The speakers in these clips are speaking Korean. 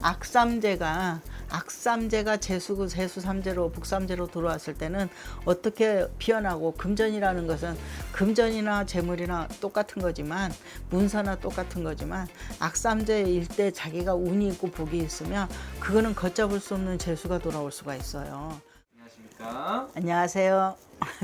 악삼재가 재수고 재수삼재로 북삼재로 들어왔을 때는 어떻게 피어나고, 금전이라는 것은 금전이나 재물이나 똑같은 거지만, 문서나 똑같은 거지만, 악삼재일 때 자기가 운이 있고 복이 있으면 그거는 걷잡을 수 없는 재수가 돌아올 수가 있어요. 안녕하십니까. 안녕하세요.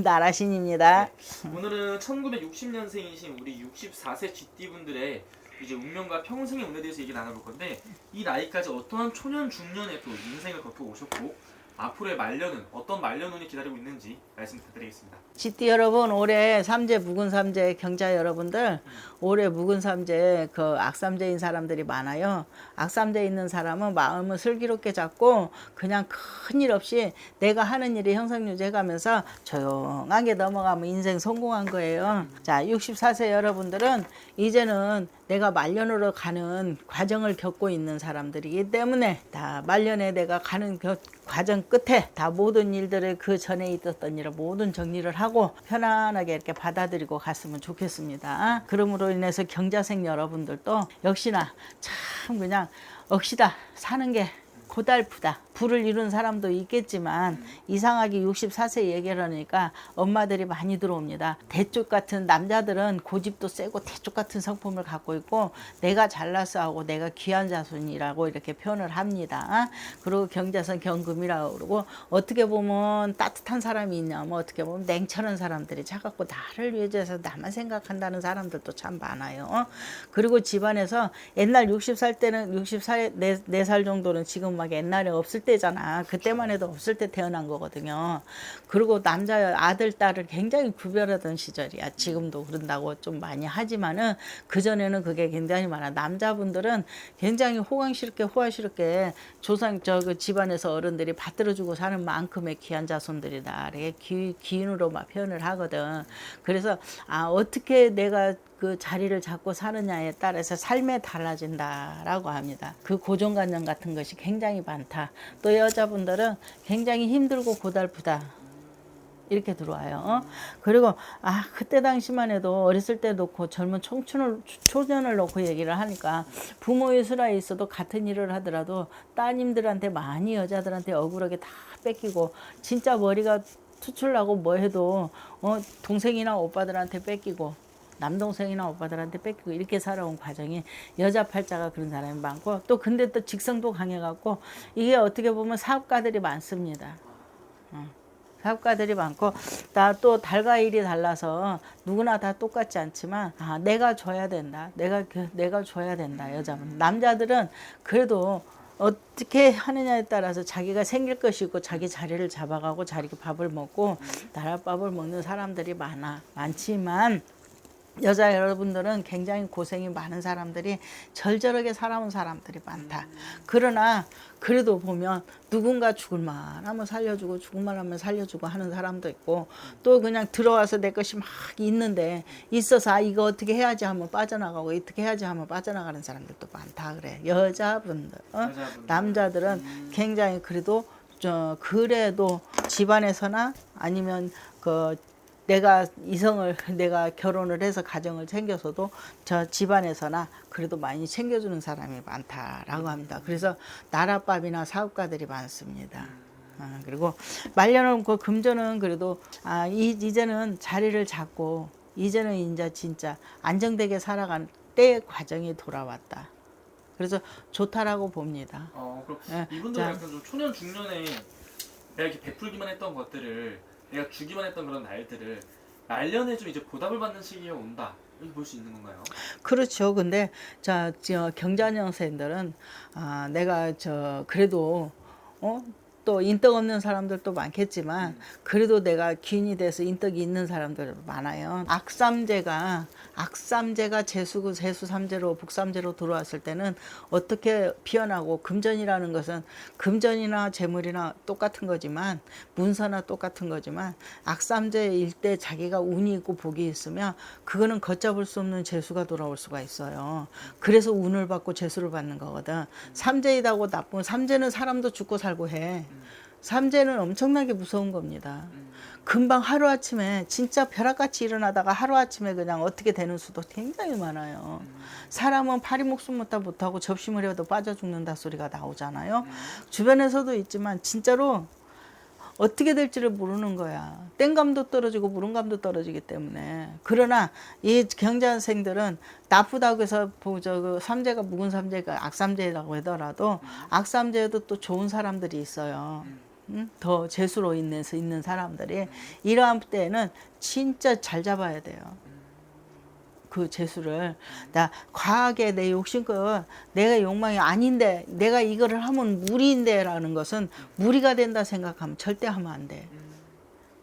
나라신입니다. 네, 오늘은 1960년생이신 우리 64세 GT분들의 이제 운명과 평생의 운에 대해서 얘기 나눠볼 건데, 이 나이까지 어떠한 초년 중년의 또 인생을 거쳐오셨고 앞으로의 말년은 어떤 말년운이 기다리고 있는지 말씀 부탁드리겠습니다. GT 여러분, 올해 삼재 묵은삼재 경자 여러분들, 올해 묵은삼재 그 악삼재인 사람들이 많아요. 악삼재 있는 사람은 마음을 슬기롭게 잡고 그냥 큰일 없이 내가 하는 일이 형성유지해가면서 조용하게 넘어가면 인생 성공한 거예요. 자, 64세 여러분들은 이제는 내가 말년으로 가는 과정을 겪고 있는 사람들이기 때문에, 다 말년에 내가 가는 그 과정 끝에 다 모든 일들을 그 전에 있었던 일을 모든 정리를 하고 편안하게 이렇게 받아들이고 갔으면 좋겠습니다. 그러므로 인해서 경자생 여러분들도 역시나 참 그냥 억시다 사는 게 고달프다. 부를 이룬 사람도 있겠지만 이상하게 64세 얘기를 하니까 엄마들이 많이 들어옵니다. 대쪽 같은 남자들은 고집도 세고 대쪽 같은 성품을 갖고 있고, 내가 잘나서 하고 내가 귀한 자손이라고 이렇게 표현을 합니다. 그리고 경자선 경금이라고 그러고, 어떻게 보면 따뜻한 사람이 있냐면 어떻게 보면 냉철한 사람들이 차갑고 나를 위해서 나만 생각한다는 사람들도 참 많아요. 그리고 집안에서 옛날 60살 때는 60살 4살 정도는 지금 막 옛날에 없을 때잖아. 그때만 해도 없을 때 태어난 거거든요. 그리고 남자 아들 딸을 굉장히 구별하던 시절이야. 지금도 그런다고 좀 많이 하지만은 그전에는 그게 굉장히 많아. 남자분들은 굉장히 호강스럽게 조상 그 집안에서 어른들이 받들어주고 사는 만큼의 귀한 자손들이다. 이렇게 기인으로 막 표현을 하거든. 그래서 어떻게 내가 그 자리를 잡고 사느냐에 따라서 삶에 달라진다라고 합니다. 그 고정관념 같은 것이 굉장히 많다. 또 여자분들은 굉장히 힘들고 고달프다. 이렇게 들어와요. 그리고 그때 당시만 해도 어렸을 때 놓고 젊은 초년을 놓고 얘기를 하니까, 부모의 수라에 있어도 같은 일을 하더라도 따님들한테 많이 여자들한테 억울하게 다 뺏기고, 진짜 머리가 투출나고 뭐 해도 동생이나 오빠들한테 뺏기고, 남동생이나 오빠들한테 뺏기고 이렇게 살아온 과정이, 여자 팔자가 그런 사람이 많고, 또 근데 또 직성도 강해갖고 이게 어떻게 보면 사업가들이 많습니다. 사업가들이 많고, 또 달과일이 달라서 누구나 다 똑같지 않지만 내가 줘야 된다. 내가 줘야 된다. 여자분. 남자들은 그래도 어떻게 하느냐에 따라서 자기가 생길 것이 있고 자기 자리를 잡아가고 자기 밥을 먹고 나랏밥을 먹는 사람들이 많지만, 여자 여러분들은 굉장히 고생이 많은 사람들이 절절하게 살아온 사람들이 많다. 그러나 그래도 보면 누군가 죽을만 하면 살려주고 죽을만 하면 살려주고 하는 사람도 있고, 또 그냥 들어와서 내 것이 막 있는데 있어서 이거 어떻게 해야지 하면 빠져나가고 어떻게 해야지 하면 빠져나가는 사람들도 많다 그래. 여자분들. 남자들은 굉장히 그래도 집안에서나 아니면 내가 결혼을 해서 가정을 챙겨서도 저 집안에서나 그래도 많이 챙겨주는 사람이 많다라고 합니다. 그래서 나랏밥이나 사업가들이 많습니다. 그리고 말년은 그 금전은 그래도 이제는 자리를 잡고 이제는 이제 진짜 안정되게 살아간 때의 과정이 돌아왔다. 그래서 좋다라고 봅니다. 그럼 이분들은 약간 좀 초년 중년에 내가 이렇게 베풀기만 했던 것들을, 내가 주기만 했던 그런 날들을 말년에 좀 이제 보답을 받는 시기가 온다, 이렇게 볼 수 있는 건가요? 그렇죠. 근데 경자년생들은 내가 그래도 또 인덕 없는 사람들도 많겠지만 그래도 내가 귀인이 돼서 인덕이 있는 사람들 많아요. 악삼재가 재수고 재수삼재로 북삼재로 들어왔을 때는 어떻게 피어나고, 금전이라는 것은 금전이나 재물이나 똑같은 거지만, 문서나 똑같은 거지만, 악삼재일 때 자기가 운이 있고 복이 있으면 그거는 걷잡을 수 없는 재수가 돌아올 수가 있어요. 그래서 운을 받고 재수를 받는 거거든. 삼재이다고 나쁜, 삼재는 사람도 죽고 살고 해. 삼재는 엄청나게 무서운 겁니다. 금방 하루아침에 진짜 벼락같이 일어나다가 하루아침에 그냥 어떻게 되는 수도 굉장히 많아요. 사람은 파리 목숨 못하고 접시물에도 빠져 죽는다 소리가 나오잖아요. 주변에서도 있지만 진짜로 어떻게 될지를 모르는 거야. 땡감도 떨어지고 물음감도 떨어지기 때문에. 그러나 이 경자생들은 나쁘다고 해서 그 삼재가 묵은 삼재가 악삼재라고 하더라도 악삼재에도 또 좋은 사람들이 있어요. 더 재수로 있는 사람들이 이러한 때에는 진짜 잘 잡아야 돼요. 그 재수를. 나 과하게 내 욕심껏 내가 욕망이 아닌데 내가 이거를 하면 무리인데 라는 것은 무리가 된다 생각하면 절대 하면 안 돼.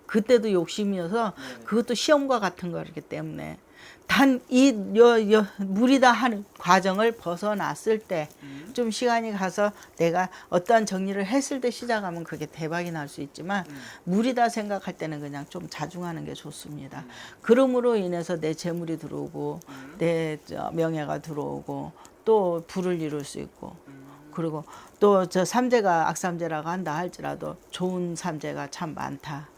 그때도 욕심이어서 그것도 시험과 같은 거기 때문에 단 이 무리다 하는 과정을 벗어났을 때 좀 시간이 가서 내가 어떠한 정리를 했을 때 시작하면 그게 대박이 날 수 있지만 무리다 생각할 때는 그냥 좀 자중하는 게 좋습니다. 그러므로 인해서 내 재물이 들어오고 내 명예가 들어오고 또 부를 이룰 수 있고 그리고 또 저 삼재가 악삼재라고 한다 할지라도 좋은 삼재가 참 많다.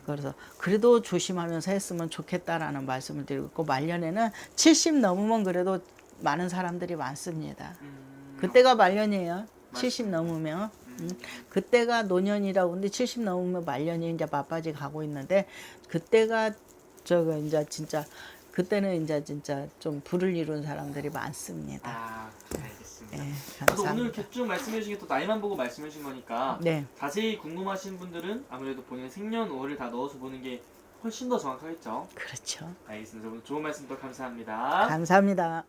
그래서 그래도 조심하면서 했으면 좋겠다라는 말씀을 드리고 있고 말년에는 70 넘으면 그래도 많은 사람들이 많습니다. 그때가 말년이에요. 70 넘으면. 그때가 노년이라고 하는데 70 넘으면 말년이 이제 맞바지 가고 있는데 그때가 저거 이제 진짜 그때는 이제 진짜 좀 부를 이룬 사람들이 많습니다. 아, 알겠습니다. 네, 그래서 감사합니다. 오늘 쭉 말씀해 주신 게 또 나이만 보고 말씀해 주신 거니까 네. 자세히 궁금하신 분들은 아무래도 본인의 생년월일 다 넣어서 보는 게 훨씬 더 정확하겠죠. 그렇죠. 알겠습니다. 오늘 좋은 말씀 또 감사합니다. 감사합니다.